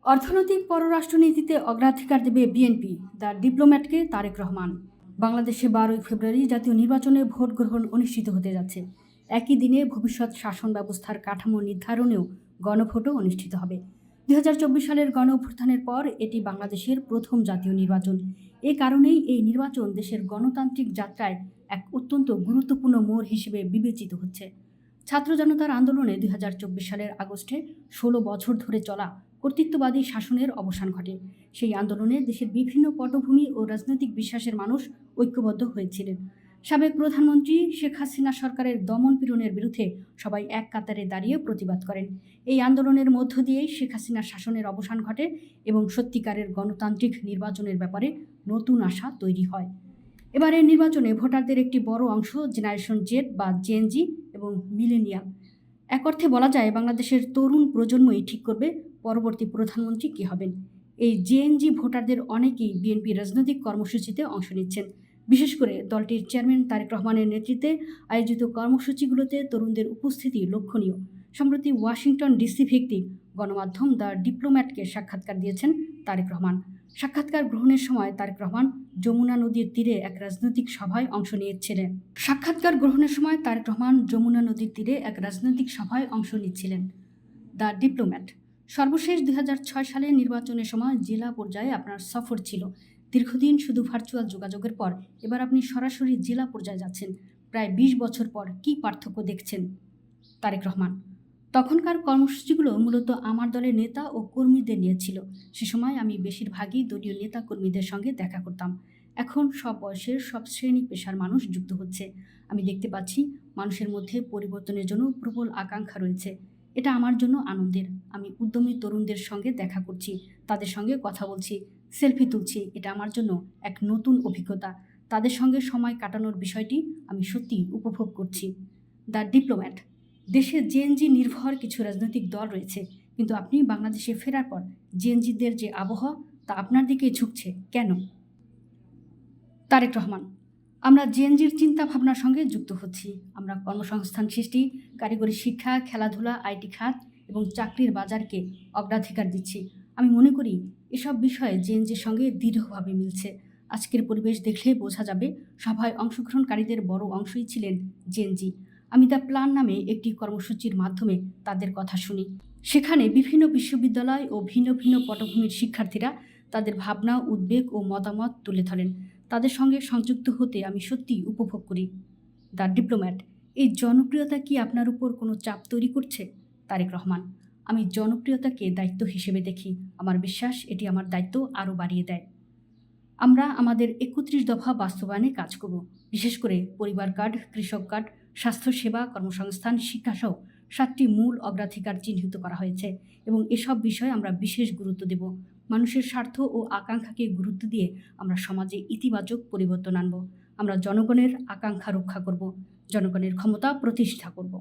অর্থনৈতিক পররাষ্ট্রনীতিতে অগ্রাধিকার দেবে বিএনপি, দ্য ডিপ্লোম্যাটকে তারেক রহমান। বাংলাদেশে 12ই ফেব্রুয়ারি জাতীয় নির্বাচনে ভোট গ্রহণ অনুষ্ঠিত হতে যাচ্ছে। একই দিনে ভবিষ্যৎ শাসন ব্যবস্থার কাঠামো নির্ধারণেও গণভোটও অনুষ্ঠিত হবে। 2024 সালের গণ অভ্যুত্থানের পর এটি বাংলাদেশের প্রথম জাতীয় নির্বাচন। এ কারণেই এই নির্বাচন দেশের গণতান্ত্রিক যাত্রায় এক অত্যন্ত গুরুত্বপূর্ণ মোড় হিসেবে বিবেচিত হচ্ছে। ছাত্র জনতার আন্দোলনে 2024 সালের আগস্টে 16 বছর ধরে চলা কর্তৃত্ববাদী শাসনের অবসান ঘটে। সেই আন্দোলনে দেশের বিভিন্ন পটভূমি ও রাজনৈতিক বিশ্বাসের মানুষ ঐক্যবদ্ধ হয়েছিলেন। সাবেক প্রধানমন্ত্রী শেখ হাসিনা সরকারের দমন পীড়নের বিরুদ্ধে সবাই এক কাতারে দাঁড়িয়ে প্রতিবাদ করেন। এই আন্দোলনের মধ্য দিয়েই শেখ হাসিনা শাসনের অবসান ঘটে এবং সত্যিকারের গণতান্ত্রিক নির্বাচনের ব্যাপারে নতুন আশা তৈরি হয়। এবারের নির্বাচনে ভোটারদের একটি বড় অংশ জেনারেশন জেড বা জেনজি এবং মিলেনিয়াল। এক অর্থে বলা যায় বাংলাদেশের তরুণ প্রজন্মই ঠিক করবে পরবর্তী প্রধানমন্ত্রী কে হবেন। এই জেএনজি ভোটারদের অনেকেই বিএনপি রাজনৈতিক কর্মসূচিতে অংশ নিচ্ছেন। বিশেষ করে দলটির চেয়ারম্যান তারেক রহমানের নেতৃত্বে আয়োজিত কর্মসূচিগুলোতে তরুণদের উপস্থিতি লক্ষণীয়। সম্প্রতি ওয়াশিংটন ডিসি ভিত্তিক গণমাধ্যম দ্য ডিপ্লোম্যাটকে সাক্ষাৎকার দিয়েছেন তারেক রহমান। সাক্ষাৎকার গ্রহণের সময় তারেক রহমান যমুনা নদীর তীরে এক রাজনৈতিক সভায় অংশ নিচ্ছিলেন। The diplomat. সর্বশেষ 2006 সালে নির্বাচনের সময় জেলা পর্যায়ে আপনার সফর ছিল। দীর্ঘদিন শুধু ভার্চুয়াল যোগাযোগের পর এবার আপনি সরাসরি জেলা পর্যায়ে যাচ্ছেন। প্রায় 20 বছর পর কী পার্থক্য দেখছেন? তারেক রহমান: তখনকার কর্মসূচিগুলো মূলত আমার দলের নেতা ও কর্মীদের নিয়ে ছিল। সে সময় আমি বেশিরভাগই দলীয় নেতা কর্মীদের সঙ্গে দেখা করতাম। এখন সব বয়সের, সব শ্রেণী পেশার মানুষ যুক্ত হচ্ছে। আমি দেখতে পাচ্ছি মানুষের মধ্যে পরিবর্তনের জন্য প্রবল আকাঙ্ক্ষা রয়েছে। এটা আমার জন্য আনন্দের। আমি উদ্যমী তরুণদের সঙ্গে দেখা করছি, তাদের সঙ্গে কথা বলছি, সেলফি তুলছি। এটা আমার জন্য এক নতুন অভিজ্ঞতা। তাদের সঙ্গে সময় কাটানোর বিষয়টি আমি সত্যিই উপভোগ করছি। দ্য ডিপ্লোম্যাট: দেশে জেএনজি নির্ভর কিছু রাজনৈতিক দল রয়েছে, কিন্তু আপনি বাংলাদেশে ফেরার পর জেএনজিদের যে আবহাওয়া তা আপনার দিকে ঝুঁকছে কেন? তারেক রহমান: আমরা জেএনজির চিন্তা ভাবনার সঙ্গে যুক্ত হচ্ছি। আমরা কর্মসংস্থান সৃষ্টি, কারিগরি শিক্ষা, খেলাধুলা, আইটি খাত এবং চাকরির বাজারকে অগ্রাধিকার দিচ্ছি। আমি মনে করি এসব বিষয়ে জেএনজির সঙ্গে দৃঢ়ভাবে মিলছে। আজকের পরিবেশ দেখলে বোঝা যাবে সভায় অংশগ্রহণকারীদের বড় অংশই ছিলেন জেএনজি। আমি দ্য প্ল্যান নামে একটি কর্মসূচির মাধ্যমে তাদের কথা শুনি। সেখানে বিভিন্ন বিশ্ববিদ্যালয় ও ভিন্ন ভিন্ন পটভূমির শিক্ষার্থীরা তাদের ভাবনা, উদ্বেগ ও মতামত তুলে ধরেন। তাদের সঙ্গে সংযুক্ত হতে আমি সত্যিই উপভোগ করি। দ্য ডিপ্লোম্যাট: এই জনপ্রিয়তা কি আপনার উপর কোনো চাপ তৈরি করছে? তারেক রহমান: আমি জনপ্রিয়তাকে দায়িত্ব হিসেবে দেখি। আমার বিশ্বাস এটি আমার দায়িত্ব আরও বাড়িয়ে দেয়। আমরা আমাদের 31 দফা বাস্তবায়নে কাজ করব। বিশেষ করে পরিবার কার্ড, কৃষক কার্ড, স্বাস্থ্যসেবা, কর্মসংস্থান, শিক্ষাসহ 7টি মূল অগ্রাধিকার চিহ্নিত করা হয়েছে এবং এসব বিষয়ে আমরা বিশেষ গুরুত্ব দেব। মানুষের স্বার্থ ও আকাঙ্ক্ষাকে গুরুত্ব দিয়ে আমরা সমাজে ইতিবাচক পরিবর্তন আনব। আমরা জনগণের আকাঙ্ক্ষা রক্ষা করব, জনগণের ক্ষমতা প্রতিষ্ঠা করব।